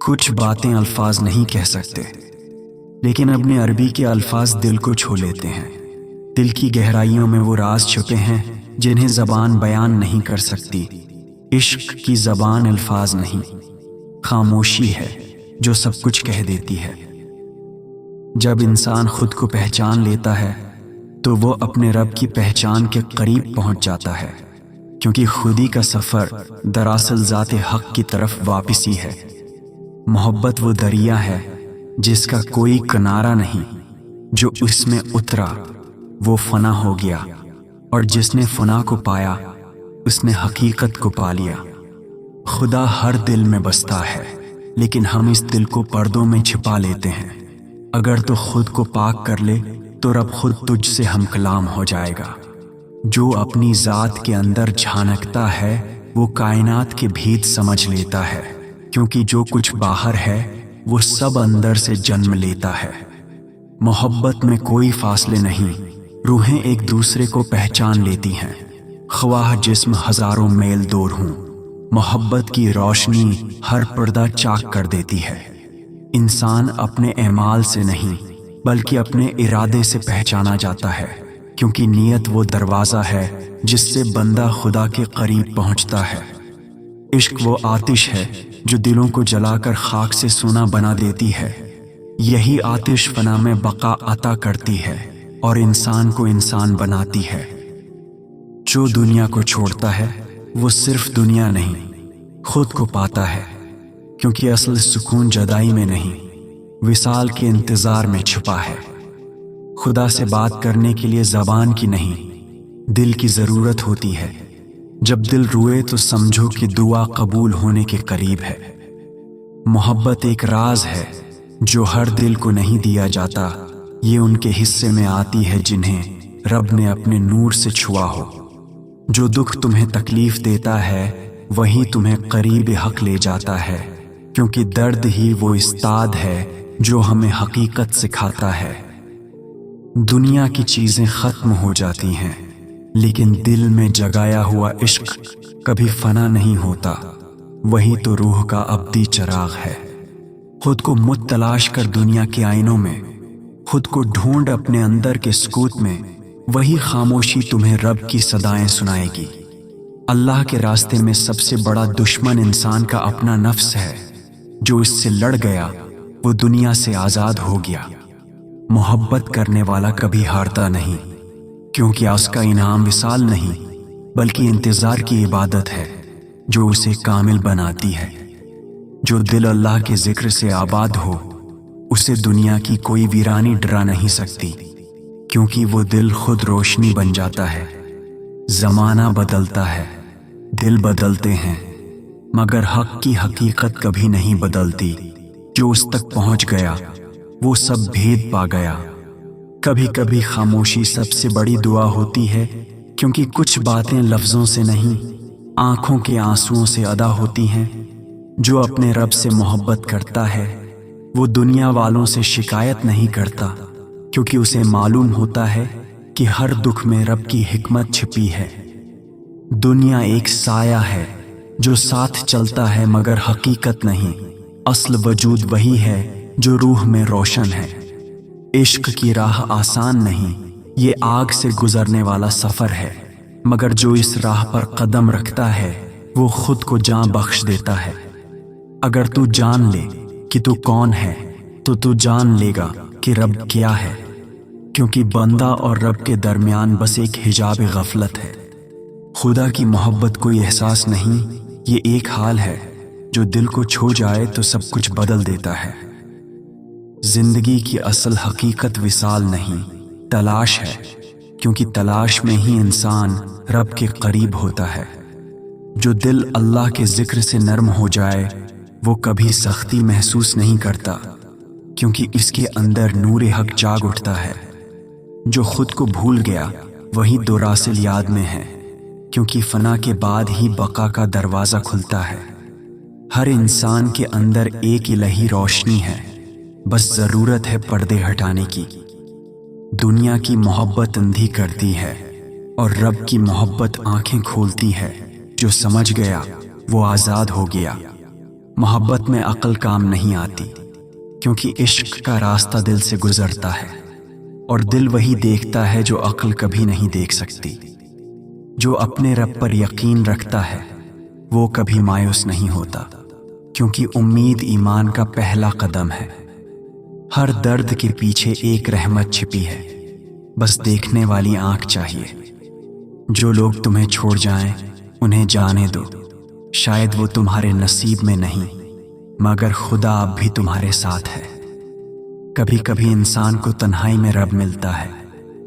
کچھ باتیں الفاظ نہیں کہہ سکتے، لیکن اپنے عربی کے الفاظ دل کو چھو لیتے ہیں۔ دل کی گہرائیوں میں وہ راز چھپے ہیں جنہیں زبان بیان نہیں کر سکتی۔ عشق کی زبان الفاظ نہیں، خاموشی ہے جو سب کچھ کہہ دیتی ہے۔ جب انسان خود کو پہچان لیتا ہے تو وہ اپنے رب کی پہچان کے قریب پہنچ جاتا ہے، کیونکہ خودی کا سفر دراصل ذات حق کی طرف واپسی ہے۔ محبت وہ دریا ہے جس کا کوئی کنارہ نہیں، جو اس میں اترا وہ فنا ہو گیا، اور جس نے فنا کو پایا اس نے حقیقت کو پا لیا۔ خدا ہر دل میں بستا ہے، لیکن ہم اس دل کو پردوں میں چھپا لیتے ہیں۔ اگر تو خود کو پاک کر لے تو رب خود تجھ سے ہم کلام ہو جائے گا۔ جو اپنی ذات کے اندر جھانکتا ہے وہ کائنات کے بھید سمجھ لیتا ہے، کیونکہ جو کچھ باہر ہے وہ سب اندر سے جنم لیتا ہے۔ محبت میں کوئی فاصلے نہیں، روحیں ایک دوسرے کو پہچان لیتی ہیں، خواہ جسم ہزاروں میل دور ہوں۔ محبت کی روشنی ہر پردہ چاک کر دیتی ہے۔ انسان اپنے اعمال سے نہیں بلکہ اپنے ارادے سے پہچانا جاتا ہے، کیونکہ نیت وہ دروازہ ہے جس سے بندہ خدا کے قریب پہنچتا ہے۔ عشق وہ آتش ہے جو دلوں کو جلا کر خاک سے سونا بنا دیتی ہے۔ یہی آتش فنا میں بقا عطا کرتی ہے اور انسان کو انسان بناتی ہے۔ جو دنیا کو چھوڑتا ہے وہ صرف دنیا نہیں، خود کو پاتا ہے، کیونکہ اصل سکون جدائی میں نہیں، وصال کے انتظار میں چھپا ہے۔ خدا سے بات کرنے کے لیے زبان کی نہیں، دل کی ضرورت ہوتی ہے۔ جب دل روئے تو سمجھو کہ دعا قبول ہونے کے قریب ہے۔ محبت ایک راز ہے جو ہر دل کو نہیں دیا جاتا، یہ ان کے حصے میں آتی ہے جنہیں رب نے اپنے نور سے چھوا ہو۔ جو دکھ تمہیں تکلیف دیتا ہے وہی تمہیں قریب حق لے جاتا ہے، کیونکہ درد ہی وہ استاد ہے جو ہمیں حقیقت سکھاتا ہے۔ دنیا کی چیزیں ختم ہو جاتی ہیں، لیکن دل میں جگایا ہوا عشق کبھی فنا نہیں ہوتا، وہی تو روح کا ابدی چراغ ہے۔ خود کو مت تلاش کر دنیا کے آئینوں میں، خود کو ڈھونڈ اپنے اندر کے سکوت میں، وہی خاموشی تمہیں رب کی صدائیں سنائے گی۔ اللہ کے راستے میں سب سے بڑا دشمن انسان کا اپنا نفس ہے، جو اس سے لڑ گیا وہ دنیا سے آزاد ہو گیا۔ محبت کرنے والا کبھی ہارتا نہیں، کیونکہ اس کا انعام وصال نہیں بلکہ انتظار کی عبادت ہے جو اسے کامل بناتی ہے۔ جو دل اللہ کے ذکر سے آباد ہو اسے دنیا کی کوئی ویرانی ڈرا نہیں سکتی، کیونکہ وہ دل خود روشنی بن جاتا ہے۔ زمانہ بدلتا ہے، دل بدلتے ہیں، مگر حق کی حقیقت کبھی نہیں بدلتی۔ جو اس تک پہنچ گیا وہ سب بھید پا گیا۔ کبھی کبھی خاموشی سب سے بڑی دعا ہوتی ہے، کیونکہ کچھ باتیں لفظوں سے نہیں آنکھوں کے آنسوؤں سے ادا ہوتی ہیں۔ جو اپنے رب سے محبت کرتا ہے وہ دنیا والوں سے شکایت نہیں کرتا، کیونکہ اسے معلوم ہوتا ہے کہ ہر دکھ میں رب کی حکمت چھپی ہے۔ دنیا ایک سایہ ہے جو ساتھ چلتا ہے مگر حقیقت نہیں، اصل وجود وہی ہے جو روح میں روشن ہے۔ عشق کی راہ آسان نہیں، یہ آگ سے گزرنے والا سفر ہے، مگر جو اس راہ پر قدم رکھتا ہے وہ خود کو جان بخش دیتا ہے۔ اگر تو جان لے کہ تو کون ہے تو جان لے گا کہ رب کیا ہے، کیونکہ بندہ اور رب کے درمیان بس ایک حجاب غفلت ہے۔ خدا کی محبت کوئی احساس نہیں، یہ ایک حال ہے جو دل کو چھو جائے تو سب کچھ بدل دیتا ہے۔ زندگی کی اصل حقیقت وصال نہیں، تلاش ہے، کیونکہ تلاش میں ہی انسان رب کے قریب ہوتا ہے۔ جو دل اللہ کے ذکر سے نرم ہو جائے وہ کبھی سختی محسوس نہیں کرتا، کیونکہ اس کے اندر نور حق جاگ اٹھتا ہے۔ جو خود کو بھول گیا وہی دوراسل یاد میں ہے، کیونکہ فنا کے بعد ہی بقا کا دروازہ کھلتا ہے۔ ہر انسان کے اندر ایک الہی روشنی ہے، بس ضرورت ہے پردے ہٹانے کی۔ دنیا کی محبت اندھی کرتی ہے اور رب کی محبت آنکھیں کھولتی ہے۔ جو سمجھ گیا وہ آزاد ہو گیا۔ محبت میں عقل کام نہیں آتی، کیونکہ عشق کا راستہ دل سے گزرتا ہے، اور دل وہی دیکھتا ہے جو عقل کبھی نہیں دیکھ سکتی۔ جو اپنے رب پر یقین رکھتا ہے وہ کبھی مایوس نہیں ہوتا، کیونکہ امید ایمان کا پہلا قدم ہے۔ ہر درد کے پیچھے ایک رحمت چھپی ہے، بس دیکھنے والی آنکھ چاہیے۔ جو لوگ تمہیں چھوڑ جائیں انہیں جانے دو، شاید وہ تمہارے نصیب میں نہیں، مگر خدا اب بھی تمہارے ساتھ ہے۔ کبھی کبھی انسان کو تنہائی میں رب ملتا ہے،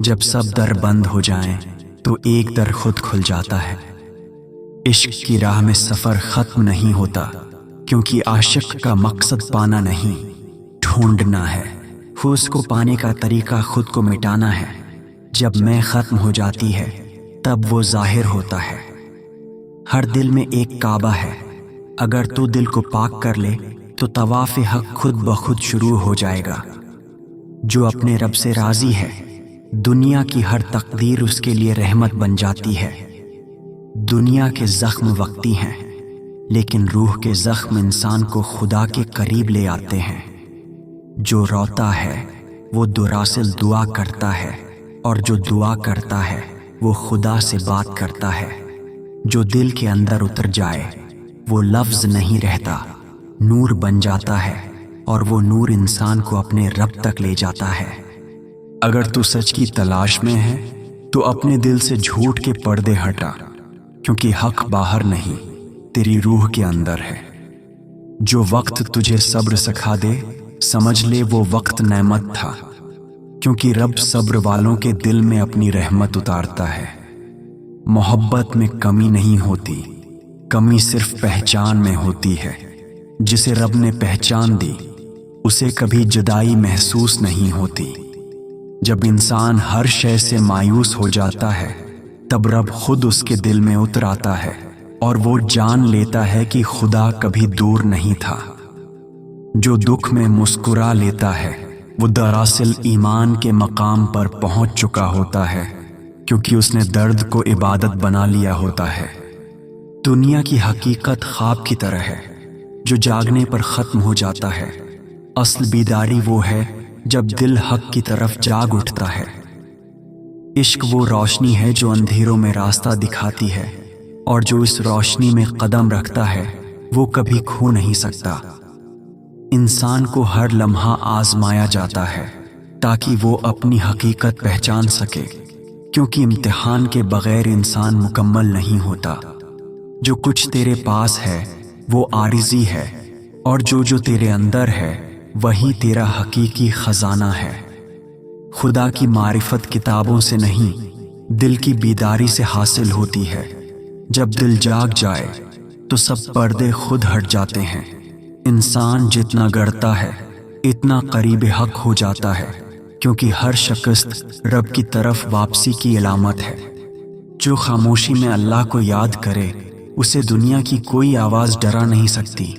جب سب در بند ہو جائیں تو ایک در خود کھل جاتا ہے۔ عشق کی راہ میں سفر ختم نہیں ہوتا، کیونکہ عاشق کا مقصد پانا نہیں، ڈھونڈنا ہے۔ اس کو پانے کا طریقہ خود کو مٹانا ہے۔ جب میں ختم ہو جاتی ہے تب وہ ظاہر ہوتا ہے۔ ہر دل میں ایک کعبہ ہے، اگر تو دل کو پاک کر لے تو طواف حق خود بخود شروع ہو جائے گا۔ جو اپنے رب سے راضی ہے، دنیا کی ہر تقدیر اس کے لیے رحمت بن جاتی ہے۔ دنیا کے زخم وقتی ہیں، لیکن روح کے زخم انسان کو خدا کے قریب لے آتے ہیں۔ جو روتا ہے وہ دراصل دعا کرتا ہے، اور جو دعا کرتا ہے وہ خدا سے بات کرتا ہے۔ جو دل کے اندر اتر جائے وہ لفظ نہیں رہتا، نور بن جاتا ہے، اور وہ نور انسان کو اپنے رب تک لے جاتا ہے۔ اگر تو سچ کی تلاش میں ہے تو اپنے دل سے جھوٹ کے پردے ہٹا، کیونکہ حق باہر نہیں، تیری روح کے اندر ہے۔ جو وقت تجھے صبر سکھا دے، سمجھ لے وہ وقت نعمت تھا، کیونکہ رب صبر والوں کے دل میں اپنی رحمت اتارتا ہے۔ محبت میں کمی نہیں ہوتی، کمی صرف پہچان میں ہوتی ہے۔ جسے رب نے پہچان دی اسے کبھی جدائی محسوس نہیں ہوتی۔ جب انسان ہر شے سے مایوس ہو جاتا ہے تب رب خود اس کے دل میں اتر آتا ہے، اور وہ جان لیتا ہے کہ خدا کبھی دور نہیں تھا۔ جو دکھ میں مسکرا لیتا ہے وہ دراصل ایمان کے مقام پر پہنچ چکا ہوتا ہے، کیونکہ اس نے درد کو عبادت بنا لیا ہوتا ہے۔ دنیا کی حقیقت خواب کی طرح ہے جو جاگنے پر ختم ہو جاتا ہے۔ اصل بیداری وہ ہے جب دل حق کی طرف جاگ اٹھتا ہے۔ عشق وہ روشنی ہے جو اندھیروں میں راستہ دکھاتی ہے، اور جو اس روشنی میں قدم رکھتا ہے وہ کبھی کھو نہیں سکتا۔ انسان کو ہر لمحہ آزمایا جاتا ہے تاکہ وہ اپنی حقیقت پہچان سکے، کیونکہ امتحان کے بغیر انسان مکمل نہیں ہوتا۔ جو کچھ تیرے پاس ہے وہ عارضی ہے، اور جو تیرے اندر ہے وہی تیرا حقیقی خزانہ ہے۔ خدا کی معرفت کتابوں سے نہیں، دل کی بیداری سے حاصل ہوتی ہے۔ جب دل جاگ جائے تو سب پردے خود ہٹ جاتے ہیں۔ انسان جتنا گڑتا ہے اتنا قریب حق ہو جاتا ہے، کیونکہ ہر شکست رب کی طرف واپسی کی علامت ہے۔ جو خاموشی میں اللہ کو یاد کرے اسے دنیا کی کوئی آواز ڈرا نہیں سکتی۔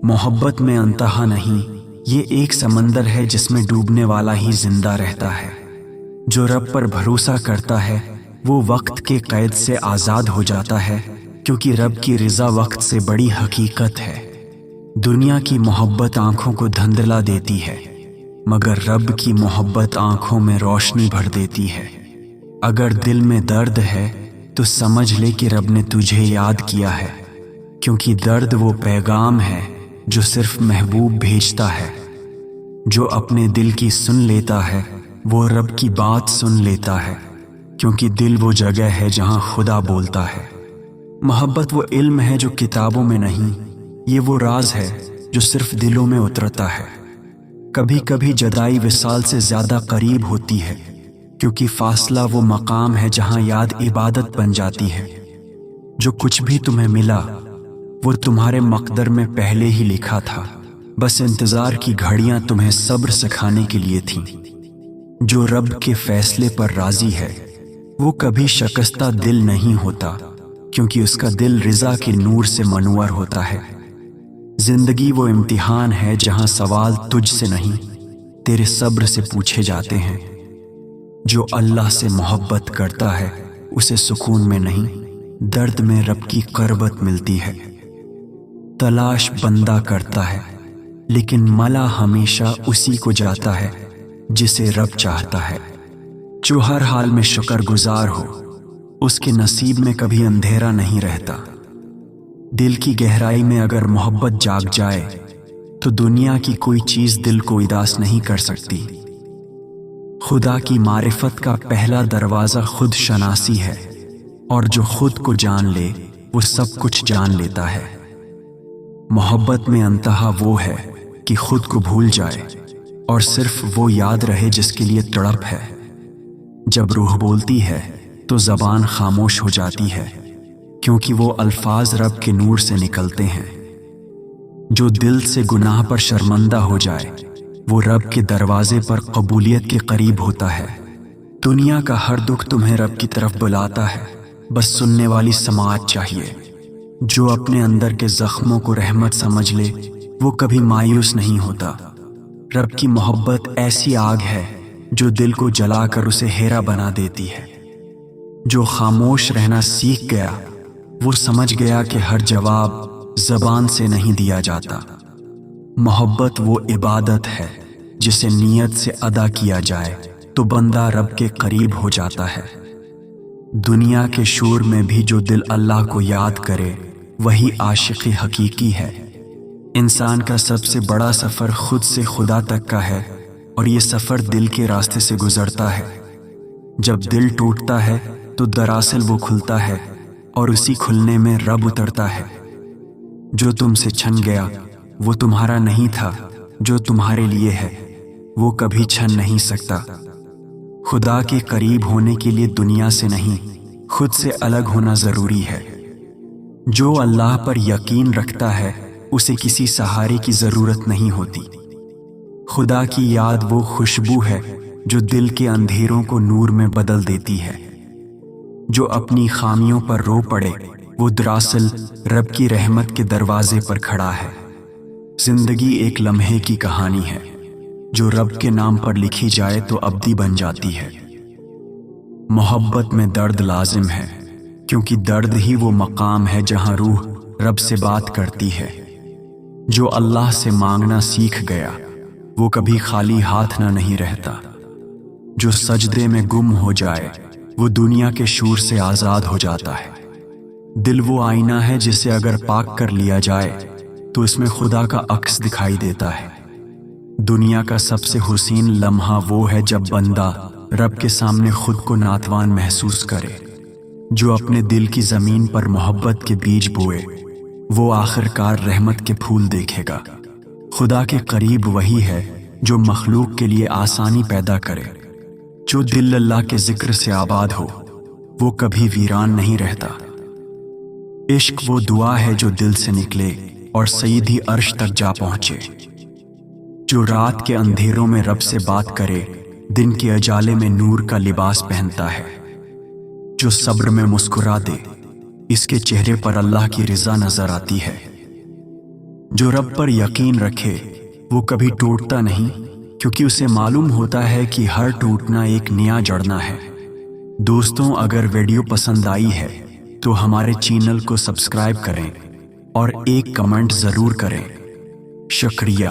محبت میں انتہا نہیں، یہ ایک سمندر ہے جس میں ڈوبنے والا ہی زندہ رہتا ہے۔ جو رب پر بھروسہ کرتا ہے وہ وقت کے قید سے آزاد ہو جاتا ہے، کیونکہ رب کی رضا وقت سے بڑی حقیقت ہے۔ دنیا کی محبت آنکھوں کو دھندلا دیتی ہے، مگر رب کی محبت آنکھوں میں روشنی بھر دیتی ہے۔ اگر دل میں درد ہے تو سمجھ لے کہ رب نے تجھے یاد کیا ہے، کیونکہ درد وہ پیغام ہے جو صرف محبوب بھیجتا ہے۔ جو اپنے دل کی سن لیتا ہے وہ رب کی بات سن لیتا ہے، کیونکہ دل وہ جگہ ہے جہاں خدا بولتا ہے۔ محبت وہ علم ہے جو کتابوں میں نہیں، یہ وہ راز ہے جو صرف دلوں میں اترتا ہے۔ کبھی کبھی جدائی وصال سے زیادہ قریب ہوتی ہے، کیونکہ فاصلہ وہ مقام ہے جہاں یاد عبادت بن جاتی ہے۔ جو کچھ بھی تمہیں ملا وہ تمہارے مقدر میں پہلے ہی لکھا تھا، بس انتظار کی گھڑیاں تمہیں صبر سکھانے کے لیے تھیں۔ جو رب کے فیصلے پر راضی ہے وہ کبھی شکستہ دل نہیں ہوتا، کیونکہ اس کا دل رضا کے نور سے منور ہوتا ہے۔ زندگی وہ امتحان ہے جہاں سوال تجھ سے نہیں، تیرے صبر سے پوچھے جاتے ہیں۔ جو اللہ سے محبت کرتا ہے اسے سکون میں نہیں، درد میں رب کی قربت ملتی ہے۔ تلاش بندہ کرتا ہے، لیکن ملا ہمیشہ اسی کو جاتا ہے جسے رب چاہتا ہے۔ جو ہر حال میں شکر گزار ہو، اس کے نصیب میں کبھی اندھیرا نہیں رہتا۔ دل کی گہرائی میں اگر محبت جاگ جائے تو دنیا کی کوئی چیز دل کو اداس نہیں کر سکتی۔ خدا کی معرفت کا پہلا دروازہ خود شناسی ہے، اور جو خود کو جان لے وہ سب کچھ جان لیتا ہے۔ محبت میں انتہا وہ ہے کہ خود کو بھول جائے اور صرف وہ یاد رہے جس کے لیے تڑپ ہے۔ جب روح بولتی ہے تو زبان خاموش ہو جاتی ہے، کیونکہ وہ الفاظ رب کے نور سے نکلتے ہیں۔ جو دل سے گناہ پر شرمندہ ہو جائے وہ رب کے دروازے پر قبولیت کے قریب ہوتا ہے۔ دنیا کا ہر دکھ تمہیں رب کی طرف بلاتا ہے، بس سننے والی سماعت چاہیے۔ جو اپنے اندر کے زخموں کو رحمت سمجھ لے وہ کبھی مایوس نہیں ہوتا۔ رب کی محبت ایسی آگ ہے جو دل کو جلا کر اسے ہیرا بنا دیتی ہے۔ جو خاموش رہنا سیکھ گیا وہ سمجھ گیا کہ ہر جواب زبان سے نہیں دیا جاتا۔ محبت وہ عبادت ہے جسے نیت سے ادا کیا جائے تو بندہ رب کے قریب ہو جاتا ہے۔ دنیا کے شور میں بھی جو دل اللہ کو یاد کرے وہی عاشقی حقیقی ہے۔ انسان کا سب سے بڑا سفر خود سے خدا تک کا ہے، اور یہ سفر دل کے راستے سے گزرتا ہے۔ جب دل ٹوٹتا ہے تو دراصل وہ کھلتا ہے، اور اسی کھلنے میں رب اترتا ہے۔ جو تم سے چھن گیا وہ تمہارا نہیں تھا، جو تمہارے لیے ہے وہ کبھی چھن نہیں سکتا۔ خدا کے قریب ہونے کے لیے دنیا سے نہیں، خود سے الگ ہونا ضروری ہے۔ جو اللہ پر یقین رکھتا ہے اسے کسی سہارے کی ضرورت نہیں ہوتی۔ خدا کی یاد وہ خوشبو ہے جو دل کے اندھیروں کو نور میں بدل دیتی ہے۔ جو اپنی خامیوں پر رو پڑے وہ دراصل رب کی رحمت کے دروازے پر کھڑا ہے۔ زندگی ایک لمحے کی کہانی ہے، جو رب کے نام پر لکھی جائے تو ابدی بن جاتی ہے۔ محبت میں درد لازم ہے، کیونکہ درد ہی وہ مقام ہے جہاں روح رب سے بات کرتی ہے۔ جو اللہ سے مانگنا سیکھ گیا وہ کبھی خالی ہاتھ نہ نہیں رہتا۔ جو سجدے میں گم ہو جائے وہ دنیا کے شور سے آزاد ہو جاتا ہے۔ دل وہ آئینہ ہے جسے اگر پاک کر لیا جائے تو اس میں خدا کا عکس دکھائی دیتا ہے۔ دنیا کا سب سے حسین لمحہ وہ ہے جب بندہ رب کے سامنے خود کو ناتوان محسوس کرے۔ جو اپنے دل کی زمین پر محبت کے بیج بوئے وہ آخرکار رحمت کے پھول دیکھے گا۔ خدا کے قریب وہی ہے جو مخلوق کے لیے آسانی پیدا کرے۔ جو دل اللہ کے ذکر سے آباد ہو وہ کبھی ویران نہیں رہتا۔ عشق وہ دعا ہے جو دل سے نکلے اور سیدھی عرش تک جا پہنچے۔ جو رات کے اندھیروں میں رب سے بات کرے دن کے اجالے میں نور کا لباس پہنتا ہے۔ جو صبر میں مسکرا دے اس کے چہرے پر اللہ کی رضا نظر آتی ہے۔ جو رب پر یقین رکھے وہ کبھی ٹوٹتا نہیں، کیونکہ اسے معلوم ہوتا ہے کہ ہر ٹوٹنا ایک نیا جڑنا ہے۔ دوستوں، اگر ویڈیو پسند آئی ہے تو ہمارے چینل کو سبسکرائب کریں اور ایک کمنٹ ضرور کریں۔ شکریہ۔